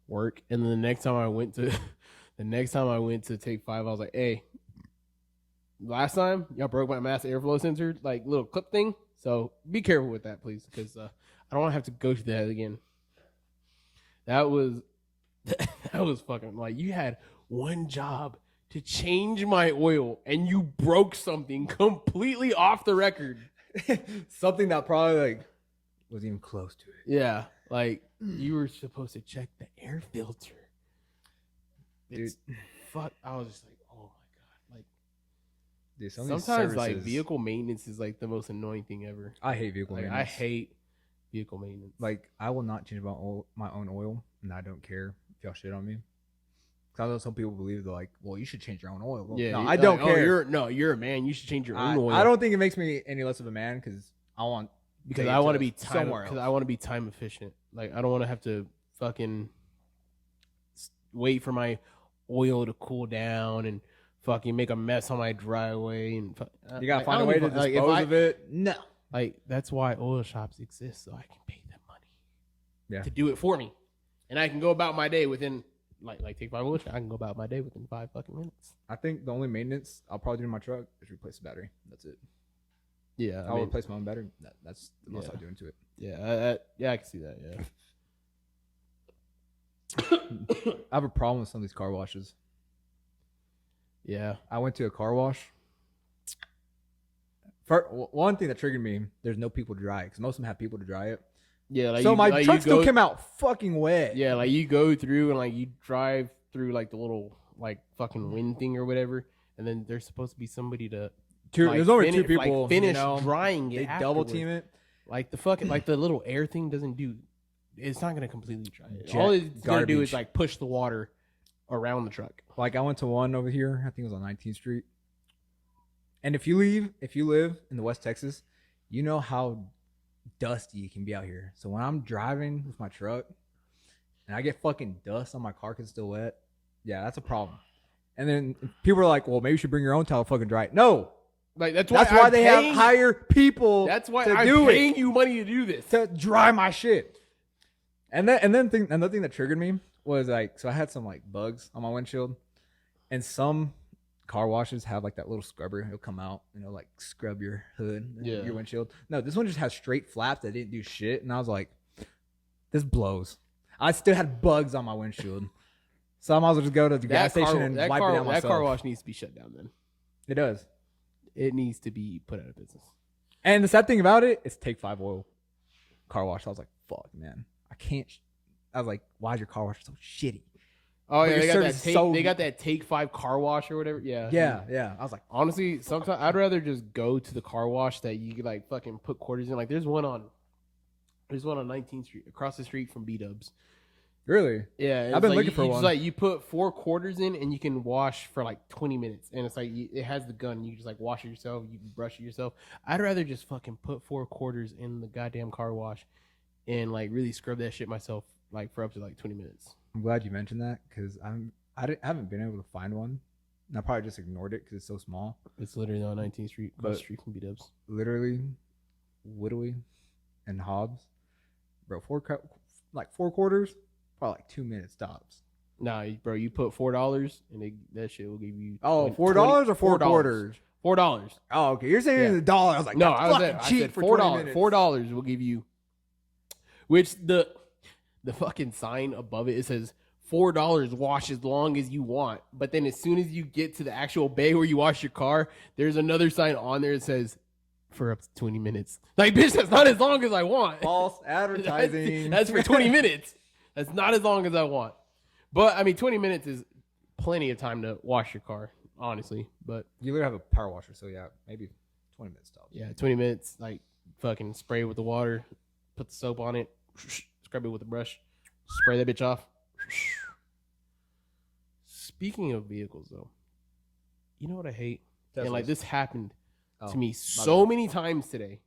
work. And then the next time I went to take 5, I was like, hey, last time y'all broke my mass airflow sensor, like little clip thing. So be careful with that, please, because I don't want to have to go through that again. That was fucking like you had one job to change my oil and you broke something completely off the record. Something that probably like wasn't even close to it. Yeah, like you were supposed to check the air filter. It's, Dude, fuck. I was just like, oh my god. Like, dude, some of these sometimes like services- vehicle maintenance is like the most annoying thing ever. I hate vehicle Like, maintenance. I hate vehicle maintenance. Like, I will not change my own oil, and I don't care if y'all shit on me. Because I know some people believe they're like, well, you should change your own oil. Well, yeah, no, you- I don't like, care. You're a man. You should change your own oil. I don't think it makes me any less of a man because I want because day I want to to be time somewhere because else. I want to be time efficient. Like I don't want to have to fucking wait for my oil to cool down and fucking make a mess on my driveway and You gotta I find a don't way give to a- like, if dispose I- of it. No. Like that's why oil shops exist, so I can pay them money Yeah. to do it for me, and I can go about my day within like take my oil shop. I can go about my day within 5 fucking minutes. I think the only maintenance I'll probably do to my truck is replace the battery. That's it. Yeah, I'll replace my own battery. That's the most Yeah. I'll do into it. Yeah, I can see that. Yeah, I have a problem with some of these car washes. yeah. I went to a car wash. One thing that triggered me, there's no people to dry it because most of them have people to dry it. Yeah, like So my like truck you still go- came out fucking wet. Yeah, like you go through and like you drive through like the little like fucking wind thing or whatever, and then there's supposed to be somebody to like, There's only two finish- people. like, finish you know, drying it. they double afterwards. team it. Like the fucking like the little air thing doesn't do. It's not gonna completely dry it. Jet All it's gonna do garbage. is like push the water around the truck. Like I went to one over here. I think it was on 19th Street. And if you live in the West Texas, you know how dusty it can be out here. So when I'm driving with my truck and I get fucking dust on my car because it's still wet, yeah, that's a problem. And then people are like, "Well, maybe you should bring your own towel, fucking dry it." No, Like that's why that's why I'm they paying- have hire people. That's why to I'm do paying it you money to do this. to dry my shit. And then another thing that triggered me was like, so I had some like bugs on my windshield, and some car washes have like that little scrubber. It'll come out and it'll like scrub your hood, and Yeah. your windshield. No, this one just has straight flaps that didn't do shit, and I was like, this blows. I still had bugs on my windshield, so I might as well just go to the gas station and wipe it down myself. That car wash needs to be shut down. Then It does. it needs to be put out of business. And the sad thing about it, it's Take 5 Oil car wash. I was like, fuck, man, I can't. I was like, why is your car wash so shitty? Oh But yeah, your they got service that. is Take, so- They got that Take 5 car wash or whatever. Yeah, Yeah. I was like, Honestly, sometimes I'd rather just go to the car wash that you could like fucking put quarters in. Like there's one on 19th Street across the street from B Dubs. really? Yeah, I've been like, looking for you one. Just, like you put 4 quarters in and you can wash for like 20 minutes, and it's like it has the gun. You can just like wash it yourself. You can brush it yourself. I'd rather just fucking put 4 quarters in the goddamn car wash and like really scrub that shit myself like for up to like 20 minutes. I'm glad you mentioned that because I haven't been able to find one. And I probably just ignored it because it's so small. It's literally on 19th Street, across But- the street from B Dubs. Literally, Whittaway and Hobbs, bro. 4 quarters, probably like 2 minutes tops. Nah, bro, you put $4 and that shit will give you. Oh, like, $4 or 4 $4. quarters? $4. Oh, okay. You're saying Yeah. the dollar. I was like, No, that's I was fucking at, I cheap said for $4. 20 minutes. $4 will give you, which the fucking sign above it says $4 wash as long as you want. But then as soon as you get to the actual bay where you wash your car, there's another sign on there that says for up to 20 minutes. Like, bitch, that's not as long as I want. False advertising. That's for 20 minutes. That's not as long as I want. But I mean, 20 minutes is plenty of time to wash your car, honestly. But You literally have a power washer, so yeah, maybe 20 minutes tops. yeah, 20 minutes, like fucking spray it with the water, put the soap on it, scrub it with a brush, spray that bitch off. Speaking of vehicles, though, you know what I hate? And like Teslas. this happened Oh, to me my so bad. many times today.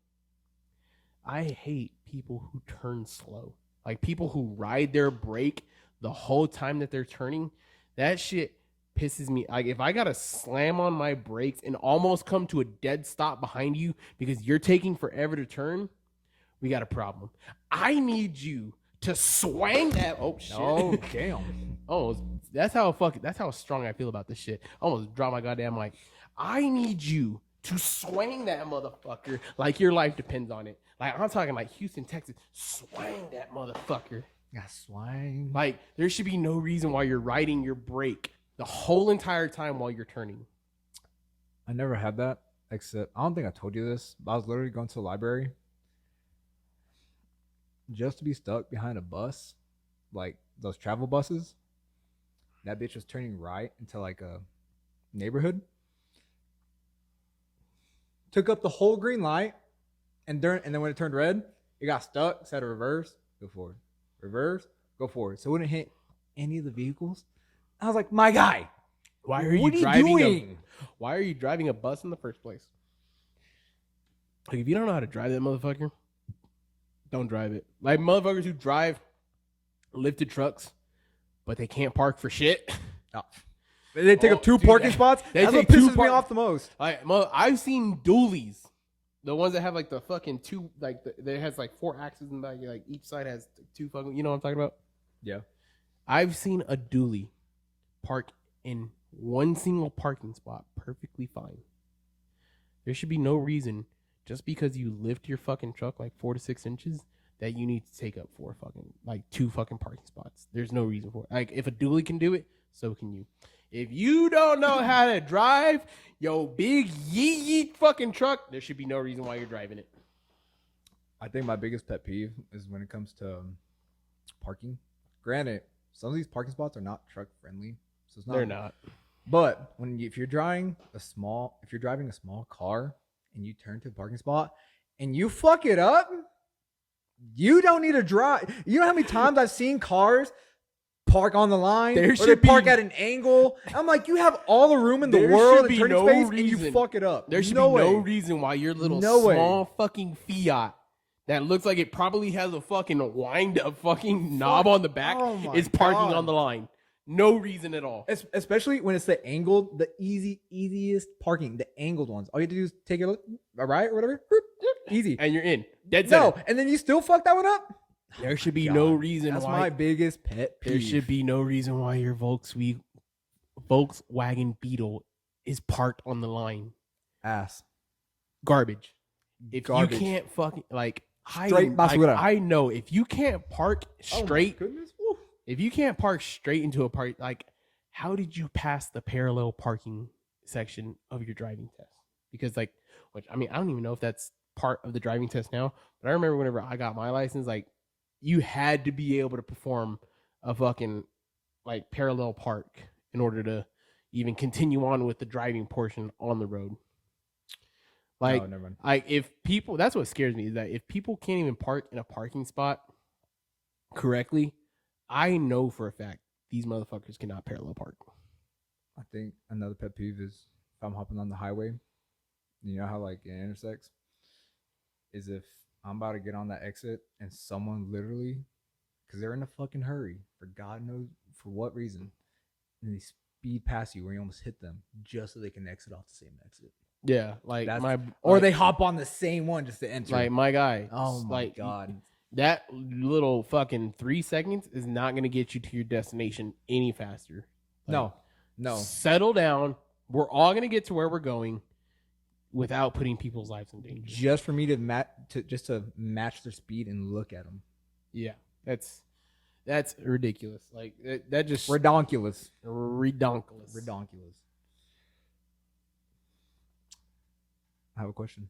I hate people who turn slow. Like people who ride their brake the whole time that they're turning. That shit pisses me. Like if I gotta slam on my brakes and almost come to a dead stop behind you because you're taking forever to turn, we got a problem. I need you to swang that. Oh shit! Oh, damn. Oh, that's how strong I feel about this shit. I almost dropped my goddamn mic. I need you to swing that motherfucker like your life depends on it. Like I'm talking like Houston, Texas. Swing that motherfucker. Got swang. Like there should be no reason why you're riding your brake the whole entire time while you're turning. I never had that, except I don't think I told you this, but I was literally going to the library just to be stuck behind a bus, like those travel buses. That bitch was turning right into like a neighborhood. Took up the whole green light, and then when it turned red, it got stuck. Said reverse, go forward, reverse, go forward. So it wouldn't hit any of the vehicles. I was like, my guy, Why are what you are driving you doing? Why are you driving a bus in the first place? Like if you don't know how to drive that motherfucker, Don't drive it. Like motherfuckers who drive lifted trucks, but they can't park for shit. Oh. They take up two dude, parking spots. That's what pisses me off the most. I've seen dualies, the ones that have like the fucking two, like that has like 4 axles in the back. Like each side has 2 fucking. You know what I'm talking about? Yeah. I've seen a dually park in one single parking spot perfectly fine. There should be no reason just because you lift your fucking truck like 4 to 6 inches that you need to take up 2 fucking parking spots. There's no reason for it. Like if a dually can do it, so can you. If you don't know how to drive your big yeet fucking truck, there should be no reason why you're driving it. I think my biggest pet peeve is when it comes to parking. Granted, some of these parking spots are not truck friendly, so it's not. They're not. But if you're driving a small car and you turn to a parking spot and you fuck it up, you don't need to drive. You know how many times I've seen cars park on the line, or they park at an angle. I'm like, you have all the room in the world in turning space, and you fuck it up. There should be no reason why your little small fucking Fiat that looks like it probably has a fucking wind up fucking knob on the back is parking on the line. No reason at all. Especially when it's the angled, the easiest parking, the angled ones. All you have to do is take a right or whatever, easy, and you're in. Dead center. No, and then you still fuck that one up. There should be no reason why. That's my biggest pet peeve. There should be no reason why your Volkswagen Beetle is parked on the line. Ass. Garbage. You can't fucking straight I know if you can't park straight. Oh my goodness. If you can't park straight into a park, how did you pass the parallel parking section of your driving test? Because I don't even know if that's part of the driving test now, but I remember whenever I got my license, you had to be able to perform a fucking parallel park in order to even continue on with the driving portion on the road. Never mind. If people, that's what scares me, is that if people can't even park in a parking spot correctly, I know for a fact these motherfuckers cannot parallel park. I think another pet peeve is if I'm hopping on the highway, you know how it intersects, is if I'm about to get on that exit and someone literally, because they're in a fucking hurry for God knows for what reason, and they speed past you where you almost hit them just so they can exit off the same exit. Yeah, they hop on the same one just to enter. Like my guy. Oh my God. That little fucking 3 seconds is not going to get you to your destination any faster. No. Settle down. We're all going to get to where we're going without putting people's lives in danger. Just for me to match their speed and look at them. Yeah, that's ridiculous. That just redonkulous. I have a question.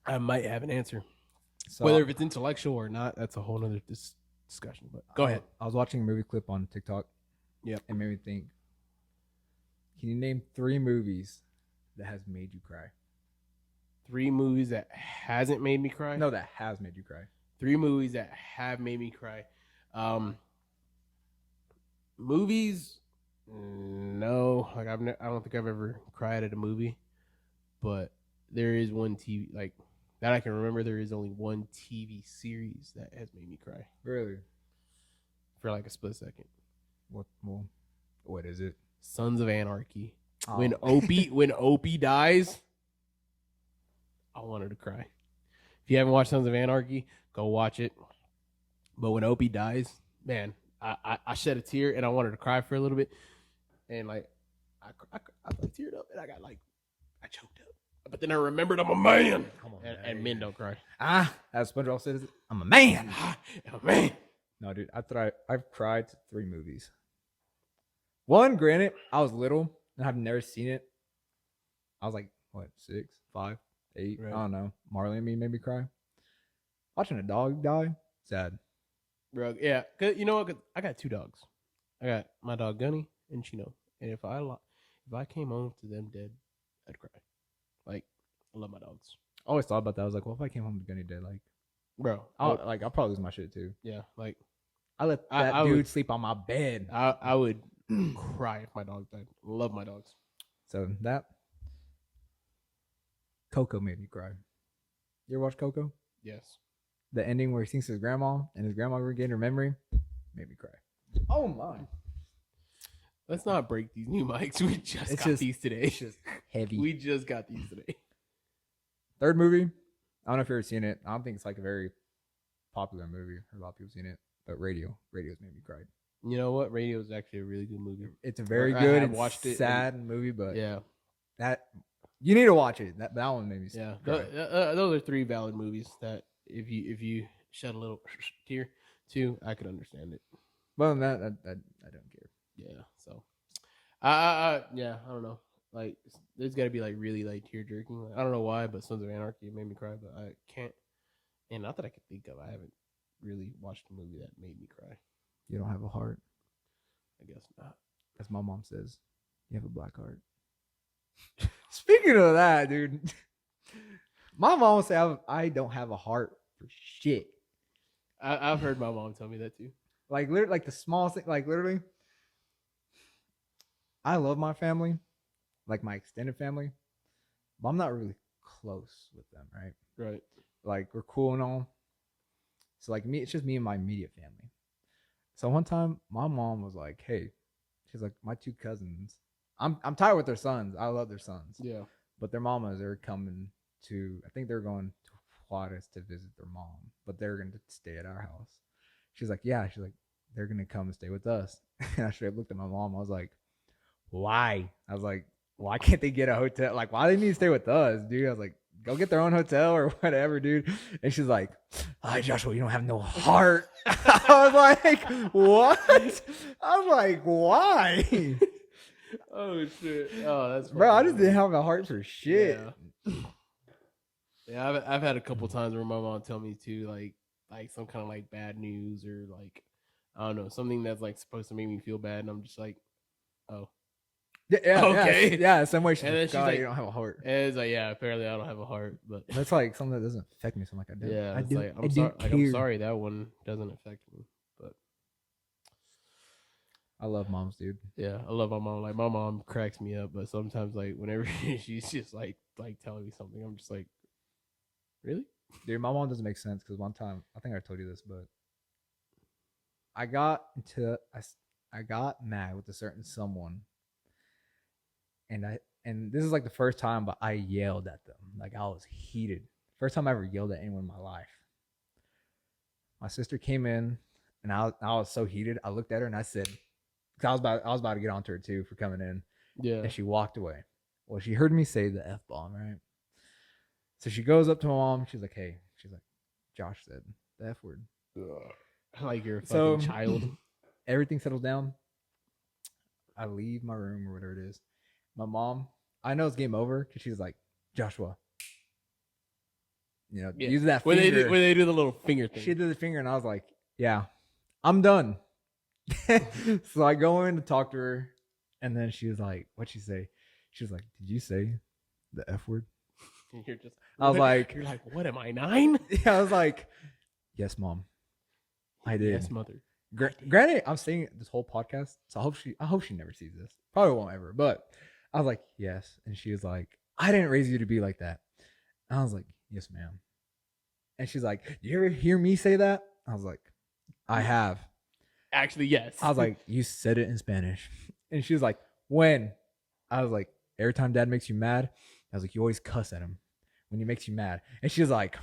I might have an answer. So, whether if it's intellectual or not, that's a whole other discussion. But go ahead. I was watching a movie clip on TikTok. Yep. It made me think. Can you name 3 movies that has made you cry? 3 movies that hasn't made me cry? No, that has made you cry. 3 movies that have made me cry. Movies, no. I don't think I've ever cried at a movie. But there is one TV that I can remember. There is only one TV series that has made me cry. Really? For a split second. What is it? Sons of Anarchy. Oh. When Opie dies, I wanted to cry. If you haven't watched Sons of Anarchy, go watch it. But when Opie dies, man, I shed a tear and I wanted to cry for a little bit, and I teared up and I choked up. But then I remembered I'm a man. Come on, and men don't cry. As SpongeBob says, I'm a man. I'm a man. No, dude, I've cried to 3 movies. One, granted, I was little and I've never seen it. I was 6, 5, 8, right. I don't know. Marley and Me made me cry. Watching a dog die, sad. Bro, yeah. Cause you know what? 'Cause I got 2 dogs. I got my dog Gunny and Chino. And if I came home to them dead, I'd cry. I love my dogs. I always thought about that. I was like, well, if I came home to Gunny dead, bro, I'll probably lose my shit too. Yeah, I let that dude sleep on my bed. I would cry if my dog died. Love my dogs. So that Coco made me cry. You ever watch Coco? Yes. the ending where he thinks his grandma and his grandma regained her memory made me cry. Oh my! Let's not break these new mics. We got these today. It's just heavy. We just got these today. Third movie. I don't know if you've ever seen it. I don't think it's like a very popular movie. A lot of people seen it, but Radio's made me cry. You know what? Radio is actually a really good movie. It's a very good and sad movie, but yeah, that you need to watch it. That one made me cry. Those are three valid movies that if you shed a little tear to, I could understand it. Well, that I don't care. Yeah, so I don't know. Like, there's got to be like really like tear jerking. Like, I don't know why, but Sons of Anarchy made me cry, but I can't. And not that I can think of. I haven't really watched a movie that made me cry. You don't have a heart. I guess not. As my mom says, you have a black heart. Speaking of that, dude, my mom would say I don't have a heart for shit. I've heard my mom tell me that too. Like literally, like the smallest thing. Like literally, I love my family, like my extended family, but I'm not really close with them, right? Right. Like we're cool and all. So like me, it's just me and my immediate family. So one time, my mom was like, "Hey," she's like, "My two cousins, I'm tired with their sons. I love their sons. Yeah. But their mamas are coming to. I think they're going to Juarez to visit their mom, but they're going to stay at our house." She's like, "Yeah." She's like, "They're going to come and stay with us." And I straight looked at my mom. I was like, "Why?" I was like, "Why can't they get a hotel? Like, why do they need to stay with us, dude?" I was like, "Go get their own hotel or whatever, dude." And she's like, "Hi, Joshua, you don't have no heart." I was like, "What?" I was like, "Why?" Oh shit! Oh, that's bro. I just didn't have a heart for shit. Yeah, I've had a couple times where my mom tell me to like some kind of like bad news or like I don't know something that's like supposed to make me feel bad, and I'm just like, oh. Yeah, okay. Yeah, some way she's like, you don't have a heart. And it's like, yeah, apparently I don't have a heart, but that's like something that doesn't affect me. So I'm like, I do. Yeah, I do. like, I'm sorry that one doesn't affect me, but I love moms, dude. Yeah, I love my mom. Like my mom cracks me up, but sometimes like whenever she's just like telling me something, I'm just like, really? Dude, my mom doesn't make sense because one time I think I told you this, but I got mad with a certain someone. And this is like the first time, but I yelled at them. Like I was heated. First time I ever yelled at anyone in my life. My sister came in, and I was so heated. I looked at her and I said, because I was about to get onto her too for coming in. Yeah. And she walked away. Well, she heard me say the F-bomb, right? So she goes up to my mom. She's like, "Hey," she's like, "Josh said the F word." Like you're a fucking child. Everything settles down. I leave my room or whatever it is. My mom, I know it's game over because she's like, "Joshua, use that finger." When they do the little finger thing. She did the finger, and I was like, "Yeah, I'm done." So I go in to talk to her, and then she was like, "What'd she say?" She was like, "Did you say the F word?" I was like, "You're like, what am I, 9?" Yeah, I was like, "Yes, Mom, I did." Yes, mother. Granted, I'm saying this whole podcast, so I hope she never sees this. Probably won't ever, but I was like, "Yes," and she was like, "I didn't raise you to be like that." And I was like, "Yes, ma'am." And she's like, "Do you ever hear me say that?" I was like, "I have." Actually, yes. I was like, "You said it in Spanish." And she was like, "When?" I was like, "Every time Dad makes you mad." I was like, "You always cuss at him when he makes you mad." And she was like,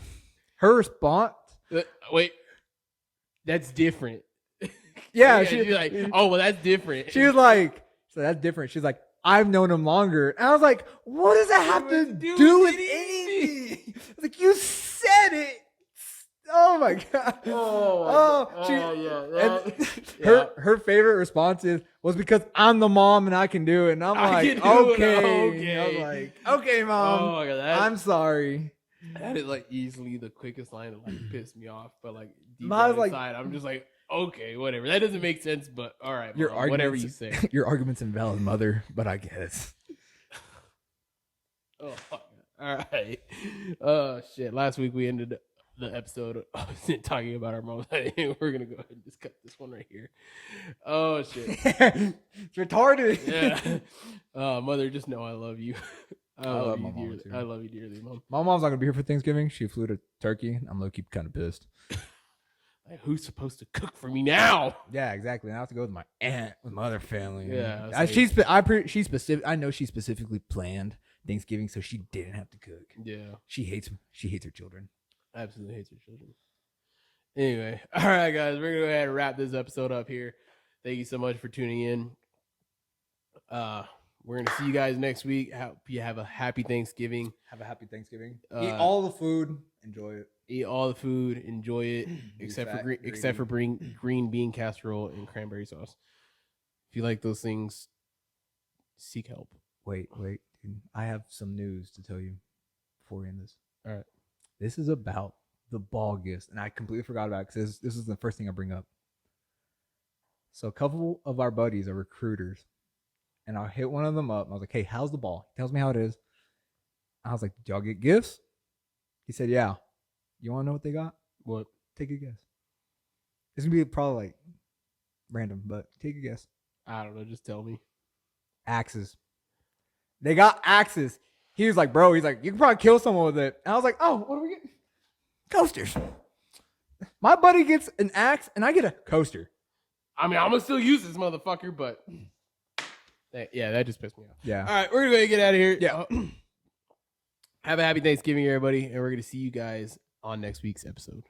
her response. Wait, that's different. Yeah, she's like, "Oh, well, that's different." She was like, "So that's different." She's like, "I've known him longer." And I was like, "What does that have to do with anything?" I was like, "You said it." Oh my god. Her favorite response was because I'm the mom and I can do it. And I'm like, okay. I was like, "Okay, Mom. Oh my god, I'm sorry." That is like easily the quickest line to like piss me off. But like deep down inside, I'm just like, okay, whatever. That doesn't make sense, but all right, Mom, whatever you say. Your argument's invalid, Mother, but I get it. Oh, all right. Oh shit. Last week we ended the episode talking about our mom. We're gonna go ahead and just cut this one right here. Oh shit. It's retarded. Yeah. Mother, just know I love you. I love you my mom dearly. too. I love you dearly, Mom. My mom's not gonna be here for Thanksgiving. She flew to Turkey. I'm low-key kind of pissed. Like, who's supposed to cook for me now? Yeah, exactly. And I have to go with my aunt, with my other family. Yeah, I, it's she's specific. I know she specifically planned Thanksgiving so she didn't have to cook. Yeah, She hates her children. absolutely hates her children. Anyway, all right, guys, we're gonna go ahead and wrap this episode up here. Thank you so much for tuning in. We're gonna see you guys next week. Hope you have a happy Thanksgiving. Have a happy Thanksgiving. Eat all the food. Enjoy it. Eat all the food. Enjoy it, except for green bean casserole and cranberry sauce. If you like those things, seek help. Wait, dude. I have some news to tell you before we end this. All right. This is about the ball gifts, and I completely forgot about it because this is the first thing I bring up. So a couple of our buddies are recruiters, and I hit one of them up. And I was like, "Hey, how's the ball?" He tells me how it is. I was like, "Did y'all get gifts?" He said, "Yeah." You want to know what they got? What? Take a guess. It's gonna be probably like random, but take a guess. I don't know. Just tell me. Axes. They got axes. He was like, "Bro," he's like, "You can probably kill someone with it." And I was like, "Oh, what do we get?" Coasters. My buddy gets an axe, and I get a coaster. I mean, I'm gonna still use this motherfucker, but that just pissed me off. Yeah. All right, we're gonna get out of here. Yeah. Have a happy Thanksgiving, everybody, and we're gonna see you guys on next week's episode.